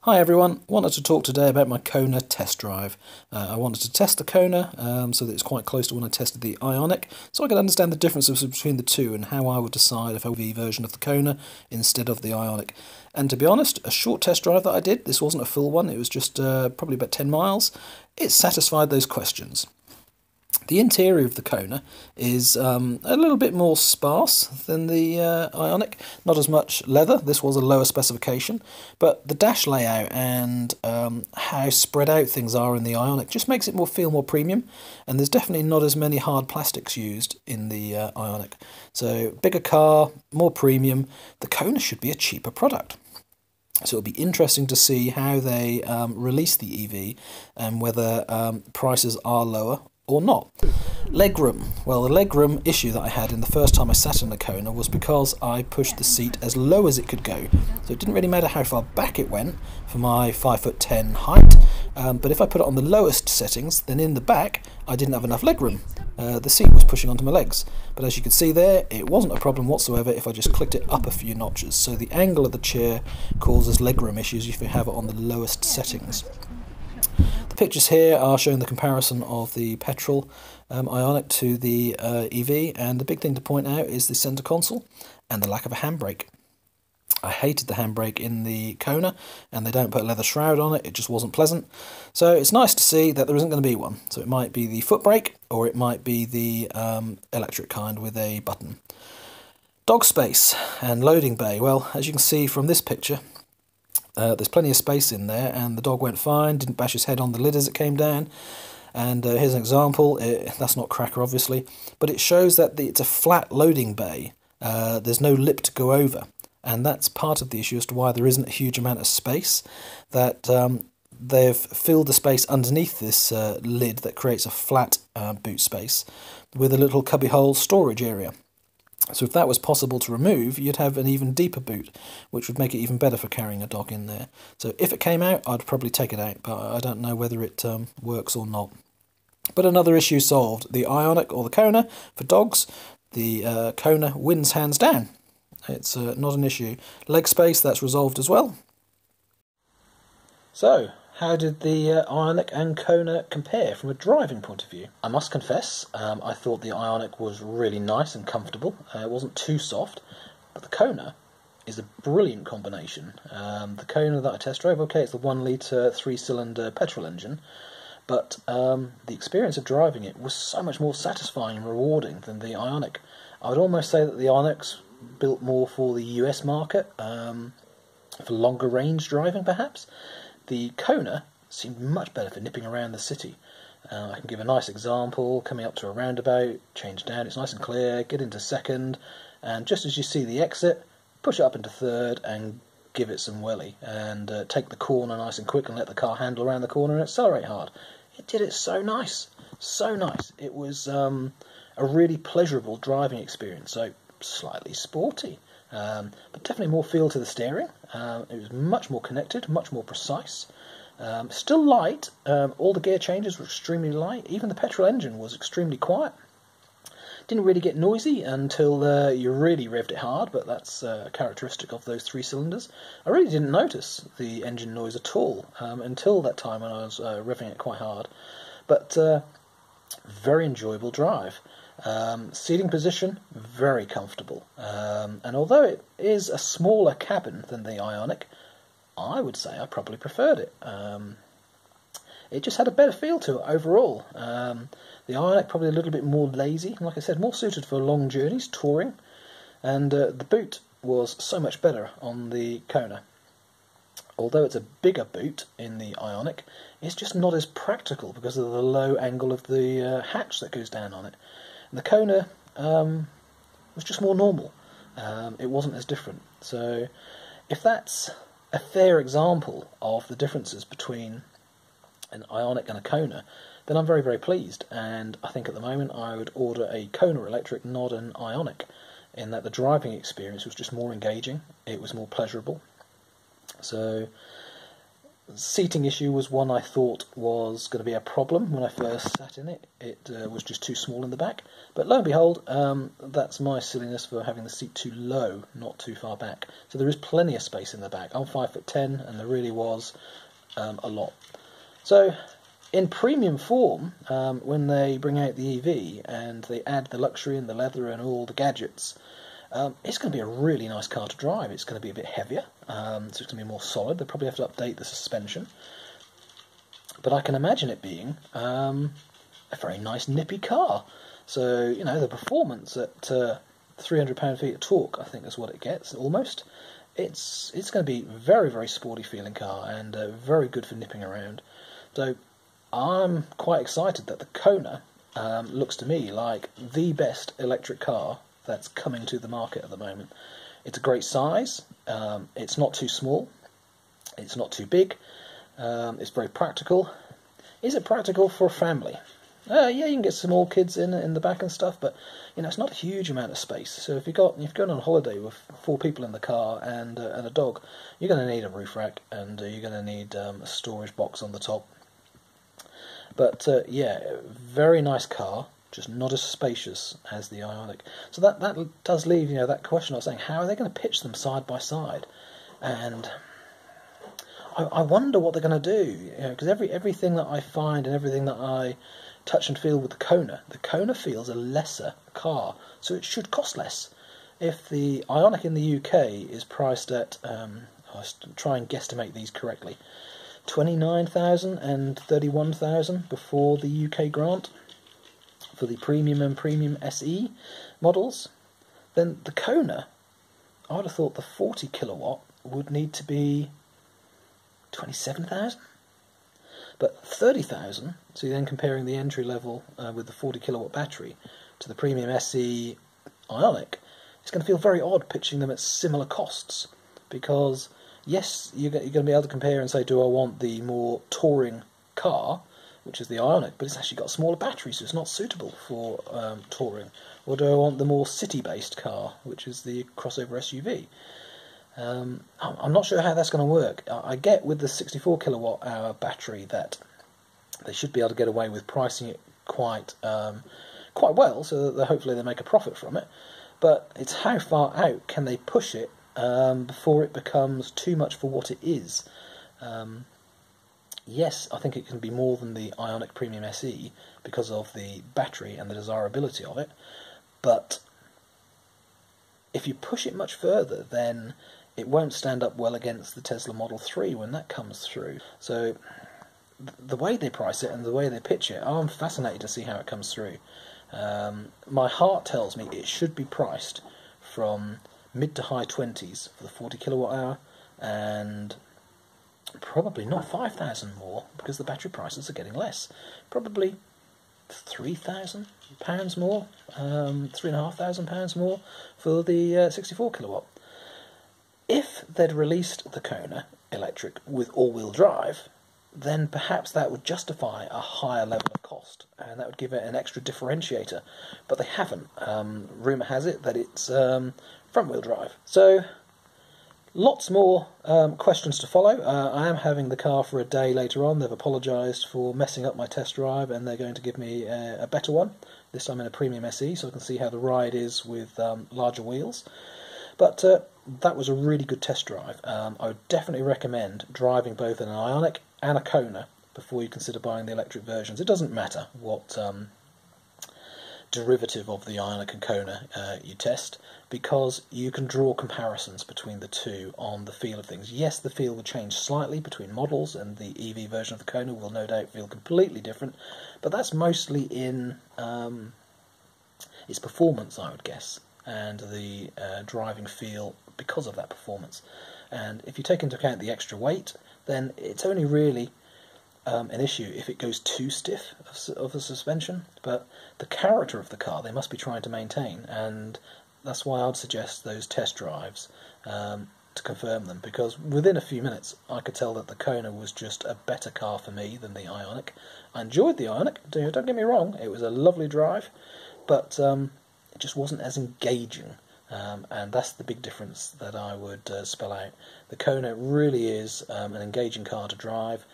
Hi everyone, wanted to talk today about my Kona test drive. I wanted to test the Kona so that it's quite close to when I tested the Ioniq, so I could understand the differences between the two and how I would decide if I would be a version of the Kona instead of the Ioniq. And to be honest, a short test drive that I did, this wasn't a full one, it was just probably about 10 miles, it satisfied those questions. The interior of the Kona is a little bit more sparse than the Ioniq. Not as much leather, this was a lower specification, but the dash layout and how spread out things are in the Ioniq just makes it feel more premium, and there's definitely not as many hard plastics used in the Ioniq. So bigger car, more premium, the Kona should be a cheaper product. So it'll be interesting to see how they release the EV and whether prices are lower or not. Legroom. Well, the legroom issue that I had in the first time I sat in the Kona was because I pushed the seat as low as it could go. So it didn't really matter how far back it went for my 5'10" height, but if I put it on the lowest settings, then in the back I didn't have enough legroom. The seat was pushing onto my legs. But as you can see there, it wasn't a problem whatsoever if I just clicked it up a few notches. So the angle of the chair causes legroom issues if you have it on the lowest settings. The pictures here are showing the comparison of the petrol Ioniq to the EV, and the big thing to point out is the centre console and the lack of a handbrake. I hated the handbrake in the Kona, and they don't put a leather shroud on it, it just wasn't pleasant. So it's nice to see that there isn't going to be one. So it might be the foot brake, or it might be the electric kind with a button. Dog space and loading bay. Well, as you can see from this picture, there's plenty of space in there, and the dog went fine, didn't bash his head on the lid as it came down. And here's an example. That's not cracker, obviously, but it shows that it's a flat loading bay. There's no lip to go over, and that's part of the issue as to why there isn't a huge amount of space. That they've filled the space underneath this lid that creates a flat boot space with a little cubbyhole storage area. So if that was possible to remove, you'd have an even deeper boot, which would make it even better for carrying a dog in there. So if it came out, I'd probably take it out, but I don't know whether it works or not. But another issue solved. The Ioniq or the Kona for dogs, the Kona wins hands down. It's not an issue. Leg space, that's resolved as well. So, how did the Ioniq and Kona compare from a driving point of view? I must confess, I thought the Ioniq was really nice and comfortable. It wasn't too soft, but the Kona is a brilliant combination. The Kona that I test drove, okay, it's the 1 litre 3-cylinder petrol engine, but the experience of driving it was so much more satisfying and rewarding than the Ioniq. I would almost say that the Ioniq's built more for the US market, for longer range driving perhaps. The Kona seemed much better for nipping around the city. I can give a nice example. Coming up to a roundabout, change down, it's nice and clear, get into second, and just as you see the exit, push it up into third and give it some welly, and take the corner nice and quick and let the car handle around the corner and accelerate hard. It did it so nice, so nice. It was a really pleasurable driving experience, so slightly sporty. But definitely more feel to the steering. It was much more connected, much more precise. Still light. All the gear changes were extremely light. Even the petrol engine was extremely quiet. Didn't really get noisy until you really revved it hard, but that's characteristic of those 3 cylinders. I really didn't notice the engine noise at all until that time when I was revving it quite hard. But very enjoyable drive. Seating position, very comfortable, and although it is a smaller cabin than the Ioniq, I would say I probably preferred it. It just had a better feel to it overall. The Ioniq probably a little bit more lazy, and like I said, more suited for long journeys, touring, and the boot was so much better on the Kona. Although it's a bigger boot in the Ioniq, it's just not as practical because of the low angle of the hatch that goes down on it. And the Kona was just more normal. It wasn't as different. So if that's a fair example of the differences between an Ioniq and a Kona, then I'm very, very pleased. And I think at the moment I would order a Kona electric, not an Ioniq, in that the driving experience was just more engaging, it was more pleasurable. So seating issue was one I thought was going to be a problem when I first sat in it. It was just too small in the back. But lo and behold, that's my silliness for having the seat too low, not too far back. So there is plenty of space in the back. I'm 5'10", and there really was a lot. So in premium form, when they bring out the EV and they add the luxury and the leather and all the gadgets, it's going to be a really nice car to drive. It's going to be a bit heavier, so it's going to be more solid. They'll probably have to update the suspension. But I can imagine it being a very nice, nippy car. So, you know, the performance at 300 pound-feet of torque, I think is what it gets, almost. It's going to be a very, very sporty feeling car and very good for nipping around. So I'm quite excited that the Kona looks to me like the best electric car that's coming to the market at the moment. It's a great size, it's not too small, it's not too big, it's very practical. Is it practical for a family? Yeah, you can get some more kids in the back and stuff, but you know, it's not a huge amount of space. So if you're going on holiday with 4 people in the car and a dog, you're going to need a roof rack, and you're going to need a storage box on the top. But yeah, very nice car, just not as spacious as the Ioniq. So that does leave, you know, that question I was saying, how are they going to pitch them side by side? And I wonder what they're going to do, you know, because everything that I find and everything that I touch and feel with the Kona feels a lesser car, so it should cost less. If the Ioniq in the UK is priced at, I'll try and guesstimate these correctly, 29,000 and 31,000 before the UK grant, for the Premium and Premium SE models, then the Kona, I would have thought the 40 kilowatt would need to be 27,000. But 30,000, so you're then comparing the entry level with the 40 kilowatt battery to the Premium SE Ioniq, it's going to feel very odd pitching them at similar costs, because yes, you're going to be able to compare and say, do I want the more touring car, which is the Ioniq, but it's actually got a smaller battery, so it's not suitable for touring. Or do I want the more city-based car, which is the crossover SUV? I'm not sure how that's going to work. I get with the 64 kilowatt hour battery that they should be able to get away with pricing it quite well, so that hopefully they make a profit from it. But it's how far out can they push it before it becomes too much for what it is. Yes, I think it can be more than the Ioniq Premium SE because of the battery and the desirability of it, but if you push it much further, then it won't stand up well against the Tesla Model 3 when that comes through. So the way they price it and the way they pitch it, I'm fascinated to see how it comes through. My heart tells me it should be priced from mid to high 20s for the 40 kilowatt hour, and probably not 5,000 more, because the battery prices are getting less. Probably £3,000 more, £3,500 more for the 64 kilowatt. If they'd released the Kona electric with all-wheel drive, then perhaps that would justify a higher level of cost, and that would give it an extra differentiator. But they haven't. Rumour has it that it's front-wheel drive. So lots more questions to follow. I am having the car for a day later on. They've apologised for messing up my test drive, and they're going to give me a better one, this time in a Premium SE, so I can see how the ride is with larger wheels. But that was a really good test drive. I would definitely recommend driving both an Ioniq and a Kona before you consider buying the electric versions. It doesn't matter what derivative of the Ioniq and Kona you test, because you can draw comparisons between the two on the feel of things. Yes, the feel will change slightly between models, and the EV version of the Kona will no doubt feel completely different, but that's mostly in its performance, I would guess, and the driving feel because of that performance. And if you take into account the extra weight, then it's only really an issue if it goes too stiff of a suspension, but the character of the car they must be trying to maintain, and that's why I'd suggest those test drives to confirm them, because within a few minutes I could tell that the Kona was just a better car for me than the Ioniq. I enjoyed the Ioniq, don't get me wrong, it was a lovely drive, but it just wasn't as engaging and that's the big difference that I would spell out. The Kona really is an engaging car to drive,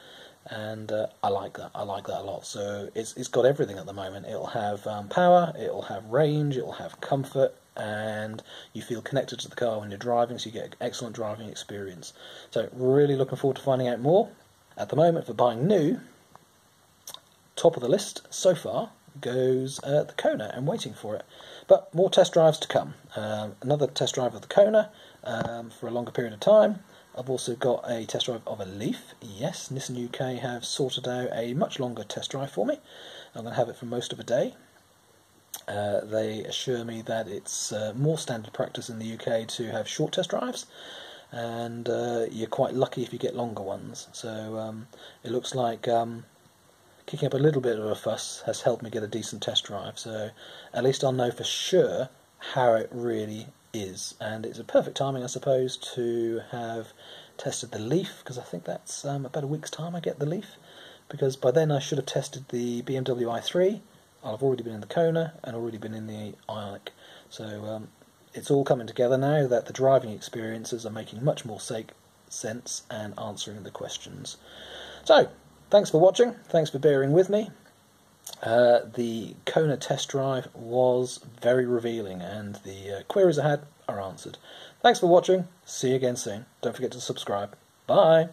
and I like that. I like that a lot. So it's got everything at the moment. It'll have power, it'll have range, it'll have comfort, and you feel connected to the car when you're driving, so you get an excellent driving experience. So really looking forward to finding out more. At the moment, for buying new, top of the list so far goes the Kona. I'm waiting for it, but more test drives to come. Another test drive of the Kona for a longer period of time. I've also got a test drive of a LEAF. Yes, Nissan UK have sorted out a much longer test drive for me. I'm going to have it for most of a day. They assure me that it's more standard practice in the UK to have short test drives, and you're quite lucky if you get longer ones. So it looks like kicking up a little bit of a fuss has helped me get a decent test drive, so at least I'll know for sure how it really is. And it's a perfect timing, I suppose, to have tested the LEAF, because I think that's about a week's time I get the LEAF, because by then I should have tested the BMW i3. I'll have already been in the Kona and already been in the Ioniq. So it's all coming together now that the driving experiences are making much more sense and answering the questions. So, thanks for watching, thanks for bearing with me. The Kona test drive was very revealing, and the queries I had are answered. Thanks for watching, see you again soon. Don't forget to subscribe. Bye!